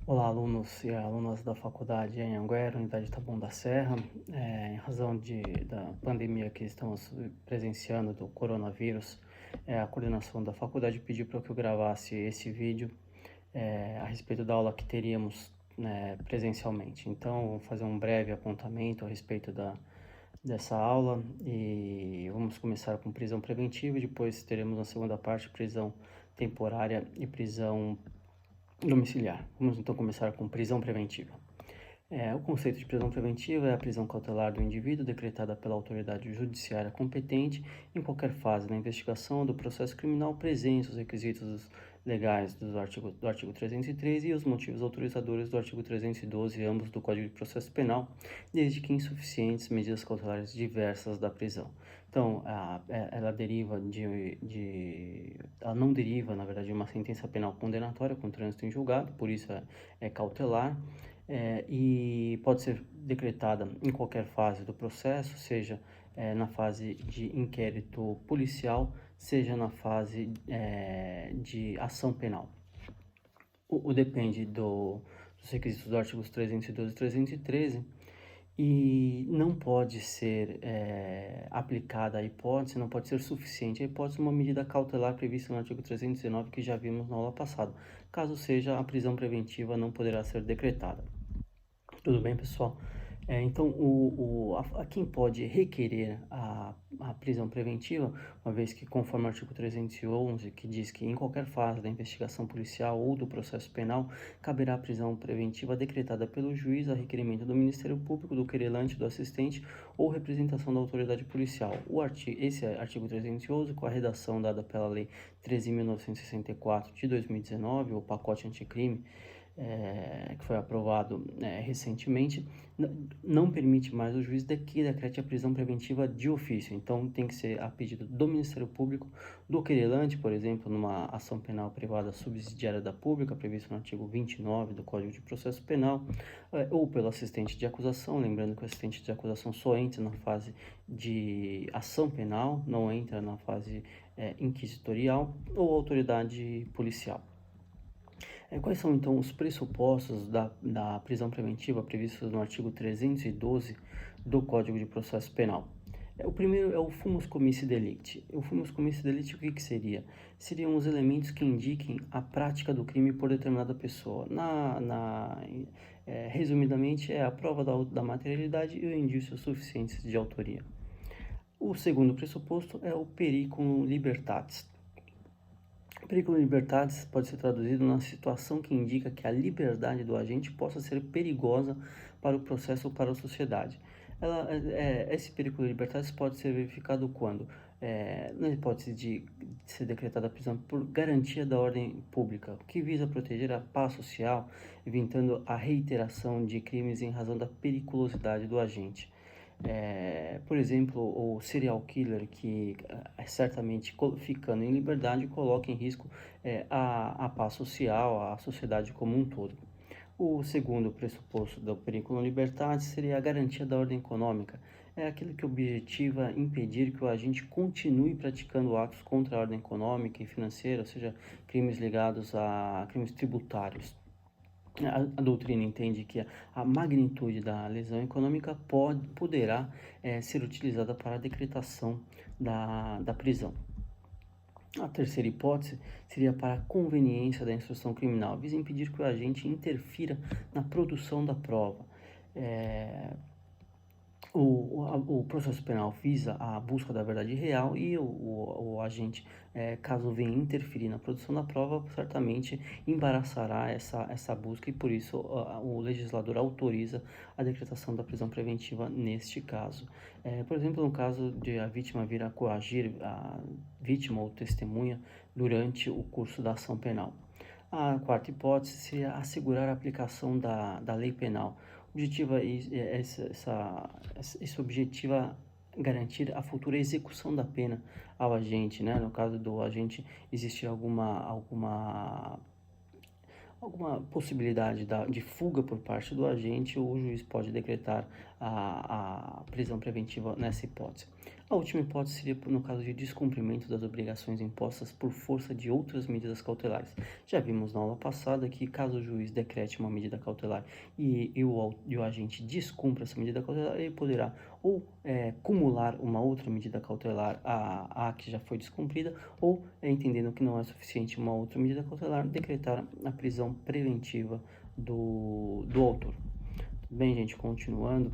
Olá, alunos e alunas da faculdade em Anhanguera, unidade Taboão da Serra. Em razão da pandemia que estamos presenciando do coronavírus, a coordenação da faculdade pediu para que eu gravasse esse vídeo a respeito da aula que teríamos, presencialmente. Então, vou fazer um breve apontamento a respeito dessa aula e vamos começar com prisão preventiva e depois teremos na segunda parte prisão temporária e prisão domiciliar. Vamos então começar com prisão preventiva. O conceito de prisão preventiva é a prisão cautelar do indivíduo decretada pela autoridade judiciária competente em qualquer fase da investigação do processo criminal, presentes os requisitos legais do artigo 303 e os motivos autorizadores do artigo 312, ambos do Código de Processo Penal, desde que insuficientes medidas cautelares diversas da prisão. Então, ela não deriva, na verdade, de uma sentença penal condenatória com trânsito em julgado, por isso é cautelar. E pode ser decretada em qualquer fase do processo, seja na fase de inquérito policial, seja na fase de ação penal. Depende dos requisitos dos artigos 312 e 313 e não pode ser aplicada a hipótese, não pode ser suficiente a hipótese uma medida cautelar prevista no artigo 319 que já vimos na aula passada. Caso seja, a prisão preventiva não poderá ser decretada. Tudo bem, pessoal? Então, quem pode requerer a prisão preventiva, uma vez que, conforme o artigo 311, que diz que em qualquer fase da investigação policial ou do processo penal, caberá a prisão preventiva decretada pelo juiz a requerimento do Ministério Público, do querelante, do assistente ou representação da autoridade policial. Esse é artigo 311, com a redação dada pela Lei 13.964 de 2019, o pacote anticrime, que foi aprovado recentemente, não permite mais o juiz que decrete a prisão preventiva de ofício. Então, tem que ser a pedido do Ministério Público, do querelante, por exemplo, numa ação penal privada subsidiária da pública, previsto no artigo 29 do Código de Processo Penal, ou pelo assistente de acusação, lembrando que o assistente de acusação só entra na fase de ação penal, não entra na fase inquisitorial, ou autoridade policial. Quais são, então, os pressupostos da prisão preventiva previstos no artigo 312 do Código de Processo Penal? O primeiro é o fumus comissi delicti. O fumus comissi delicti, o que seria? Seriam os elementos que indiquem a prática do crime por determinada pessoa. Resumidamente, é a prova da materialidade e os indícios suficientes de autoria. O segundo pressuposto é o periculum libertatis. Periculum libertatis pode ser traduzido na situação que indica que a liberdade do agente possa ser perigosa para o processo ou para a sociedade. Esse periculum libertatis pode ser verificado quando, na hipótese de ser decretada a prisão por garantia da ordem pública, que visa proteger a paz social, evitando a reiteração de crimes em razão da periculosidade do agente. Por exemplo, o serial killer que certamente ficando em liberdade coloca em risco a paz social, a sociedade como um todo. O segundo pressuposto do periculum libertatis seria a garantia da ordem econômica. É aquilo que objetiva impedir que o agente continue praticando atos contra a ordem econômica e financeira, ou seja, crimes ligados a crimes tributários. A doutrina entende que a magnitude da lesão econômica poderá ser utilizada para a decretação da prisão. A terceira hipótese seria para a conveniência da instrução criminal, visa impedir que o agente interfira na produção da prova. O processo penal visa a busca da verdade real e o agente, caso venha interferir na produção da prova, certamente embaraçará essa busca e por isso o legislador autoriza a decretação da prisão preventiva neste caso. Por exemplo, no caso de a vítima vir a coagir a vítima ou testemunha durante o curso da ação penal. A quarta hipótese seria assegurar a aplicação da lei penal. Esse objetiva garantir a futura execução da pena ao agente, né? No caso do agente existir alguma possibilidade de fuga por parte do agente, o juiz pode decretar a prisão preventiva nessa hipótese. A última hipótese seria no caso de descumprimento das obrigações impostas por força de outras medidas cautelares. Já vimos na aula passada que caso o juiz decrete uma medida cautelar e o agente descumpra essa medida cautelar, ele poderá ou cumular uma outra medida cautelar à que já foi descumprida, ou, entendendo que não é suficiente uma outra medida cautelar, decretar a prisão preventiva do autor. Tudo bem, gente? Continuando.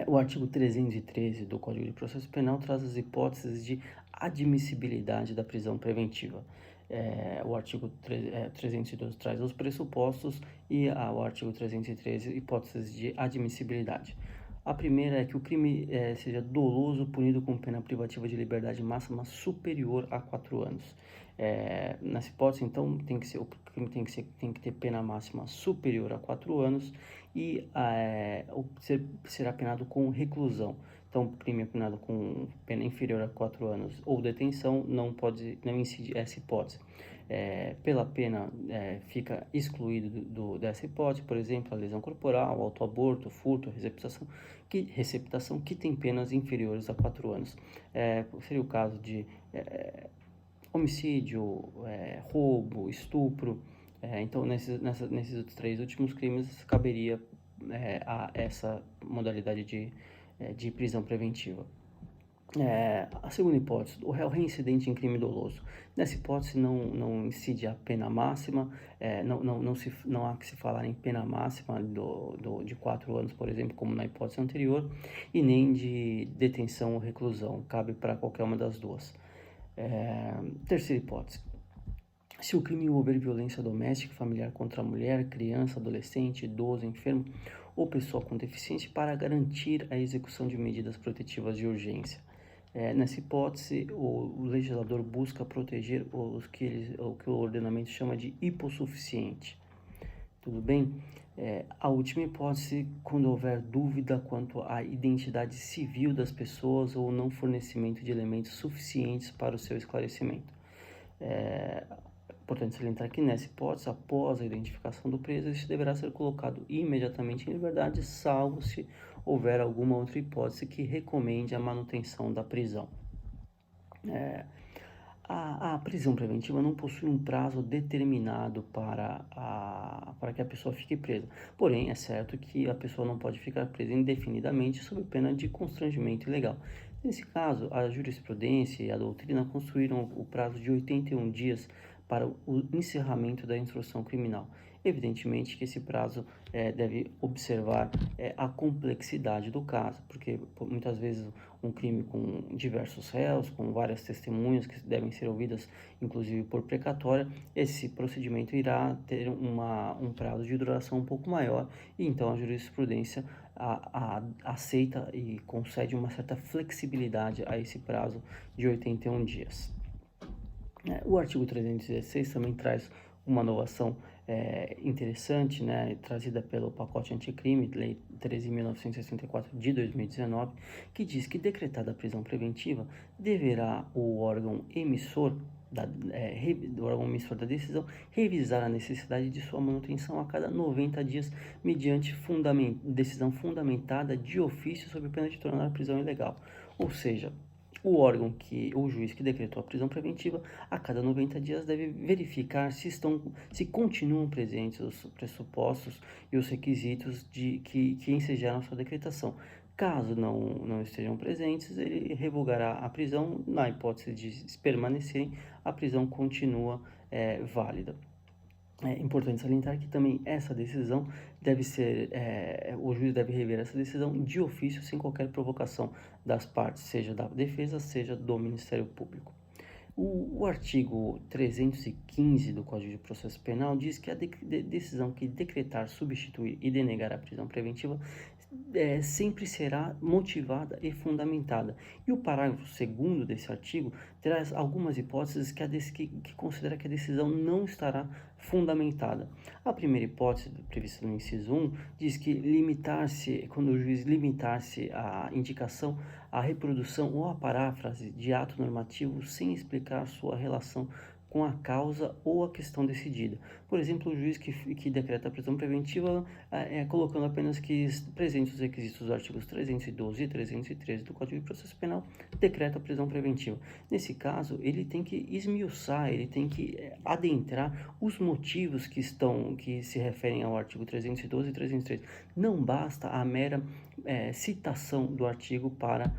O artigo 313 do Código de Processo Penal traz as hipóteses de admissibilidade da prisão preventiva. O artigo 312 traz os pressupostos e o artigo 313 hipóteses de admissibilidade. A primeira é que o crime seja doloso, punido com pena privativa de liberdade máxima superior a 4 anos. Nessa hipótese, então, o crime tem que ter pena máxima superior a 4 anos e será penado com reclusão. Então, o crime é penado com pena inferior a 4 anos ou detenção, não incide essa hipótese. Pela pena, fica excluído dessa hipótese, por exemplo, a lesão corporal, autoaborto, furto, receptação, que tem penas inferiores a 4 anos. Seria o caso de homicídio, roubo, estupro. Então, nesses 3 últimos crimes, caberia a essa modalidade de prisão preventiva. A segunda hipótese, o réu reincidente em crime doloso. Nessa hipótese não incide a pena máxima, não há que se falar em pena máxima de 4 anos, por exemplo, como na hipótese anterior, e nem de detenção ou reclusão, cabe para qualquer uma das duas. Terceira hipótese, se o crime envolver violência doméstica e familiar contra a mulher, criança, adolescente, idoso, enfermo ou pessoa com deficiência para garantir a execução de medidas protetivas de urgência. Nessa hipótese, o legislador busca proteger o que o ordenamento chama de hipossuficiente. Tudo bem? A última hipótese, quando houver dúvida quanto à identidade civil das pessoas ou não fornecimento de elementos suficientes para o seu esclarecimento. Importante salientar que nessa hipótese, após a identificação do preso, este deverá ser colocado imediatamente em liberdade, salvo se houver alguma outra hipótese que recomende a manutenção da prisão. A prisão preventiva não possui um prazo determinado para que a pessoa fique presa. Porém, é certo que a pessoa não pode ficar presa indefinidamente sob pena de constrangimento ilegal. Nesse caso, a jurisprudência e a doutrina construíram o prazo de 81 dias para o encerramento da instrução criminal. Evidentemente que esse prazo deve observar a complexidade do caso, porque muitas vezes um crime com diversos réus, com várias testemunhas que devem ser ouvidas, inclusive por precatória, esse procedimento irá ter um prazo de duração um pouco maior, e então a jurisprudência aceita e concede uma certa flexibilidade a esse prazo de 81 dias. O artigo 316 também traz uma inovação interessante, né, trazida pelo pacote anticrime, Lei 13.964 de 2019, que diz que, decretada a prisão preventiva, deverá o órgão emissor da decisão revisar a necessidade de sua manutenção a cada 90 dias, mediante decisão fundamentada de ofício sob pena de tornar a prisão ilegal. Ou seja, o juiz que decretou a prisão preventiva, a cada 90 dias deve verificar se continuam presentes os pressupostos e os requisitos que ensejaram sua decretação. Caso não estejam presentes, ele revogará a prisão. Na hipótese de permanecerem, a prisão continua válida. É importante salientar que também essa decisão o juiz deve rever essa decisão de ofício, sem qualquer provocação das partes, seja da defesa, seja do Ministério Público. O artigo 315 do Código de Processo Penal diz que a decisão que decretar, substituir e denegar a prisão preventiva sempre será motivada e fundamentada. E o parágrafo 2º desse artigo traz algumas hipóteses que considera que a decisão não estará fundamentada. A primeira hipótese, prevista no inciso 1, diz que quando o juiz limitar-se à indicação, à reprodução ou à paráfrase de ato normativo sem explicar sua relação com a causa ou a questão decidida. Por exemplo, o juiz que decreta a prisão preventiva colocando apenas que presentes os requisitos dos artigos 312 e 313 do Código de Processo Penal, decreta a prisão preventiva. Nesse caso, ele tem que esmiuçar, ele tem que adentrar os motivos que se referem ao artigo 312 e 313. Não basta a mera citação do artigo para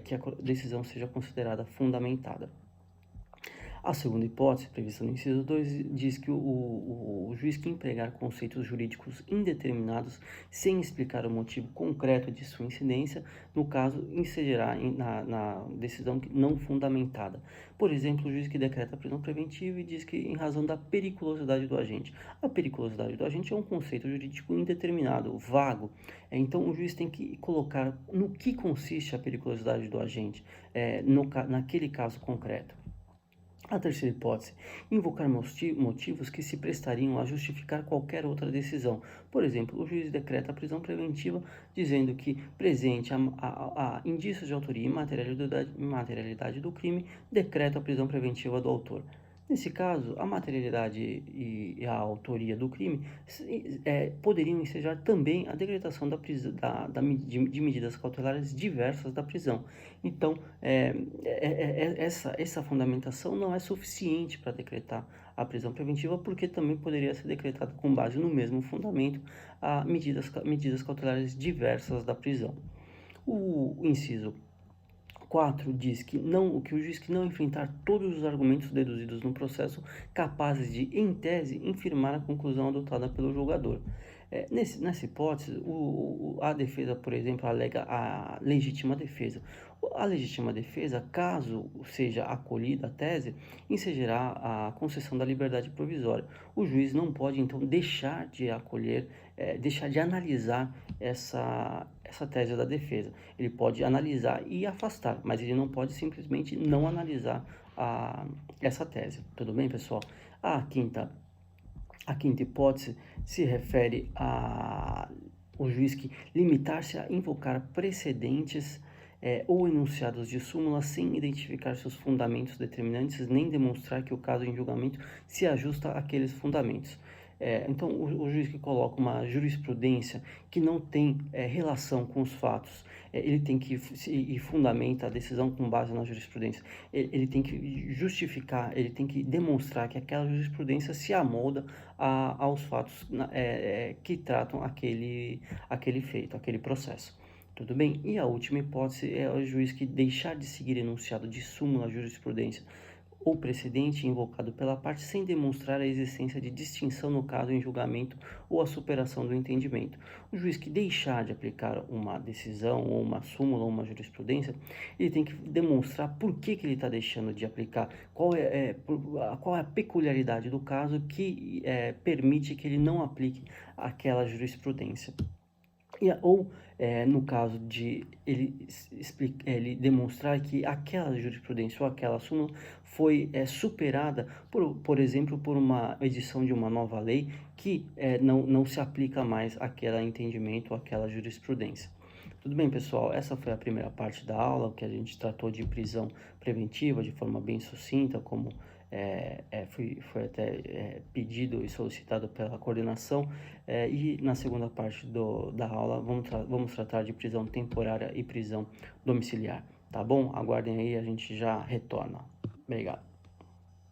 que a decisão seja considerada fundamentada. A segunda hipótese, prevista no inciso 2, diz que o juiz que empregar conceitos jurídicos indeterminados sem explicar o motivo concreto de sua incidência, no caso, incidirá na decisão não fundamentada. Por exemplo, o juiz que decreta a prisão preventiva e diz que em razão da periculosidade do agente. A periculosidade do agente é um conceito jurídico indeterminado, vago. Então, o juiz tem que colocar no que consiste a periculosidade do agente, naquele caso concreto. A terceira hipótese, invocar motivos que se prestariam a justificar qualquer outra decisão. Por exemplo, o juiz decreta a prisão preventiva dizendo que, presente a indícios de autoria e materialidade do crime, decreta a prisão preventiva do autor. Nesse caso, a materialidade e a autoria do crime poderiam ensejar também a decretação de medidas cautelares diversas da prisão. Então, essa fundamentação não é suficiente para decretar a prisão preventiva, porque também poderia ser decretada com base no mesmo fundamento a medidas cautelares diversas da prisão. O inciso 4 diz que o juiz que não enfrentar todos os argumentos deduzidos no processo capazes de, em tese, infirmar a conclusão adotada pelo julgador. Nessa hipótese, a defesa, por exemplo, alega a legítima defesa. A legítima defesa, caso seja acolhida a tese, incidirá a concessão da liberdade provisória. O juiz não pode, então, deixar de analisar essa tese da defesa. Ele pode analisar e afastar, mas ele não pode simplesmente não analisar essa tese. Tudo bem, pessoal? A quinta hipótese se refere ao juiz que limitar-se a invocar precedentes ou enunciados de súmula sem identificar seus fundamentos determinantes nem demonstrar que o caso em julgamento se ajusta àqueles fundamentos. Então, o juiz que coloca uma jurisprudência que não tem relação com os fatos, ele tem que e fundamenta a decisão com base na jurisprudência. Ele tem que justificar, ele tem que demonstrar que aquela jurisprudência se amolda aos fatos que tratam aquele feito, aquele processo. Tudo bem? E a última hipótese é o juiz que deixar de seguir enunciado de súmula, jurisprudência ou precedente invocado pela parte sem demonstrar a existência de distinção no caso em julgamento ou a superação do entendimento. O juiz que deixar de aplicar uma decisão ou uma súmula ou uma jurisprudência, ele tem que demonstrar por que ele está deixando de aplicar, qual é a peculiaridade do caso que permite que ele não aplique aquela jurisprudência. No caso de ele demonstrar que aquela jurisprudência ou aquela súmula foi superada, por exemplo, por uma edição de uma nova lei que não se aplica mais àquele entendimento ou àquela jurisprudência. Tudo bem, pessoal? Essa foi a primeira parte da aula, que a gente tratou de prisão preventiva de forma bem sucinta, como foi até pedido e solicitado pela coordenação, e na segunda parte da aula vamos tratar de prisão temporária e prisão domiciliar, tá bom? Aguardem aí, a gente já retorna. Obrigado.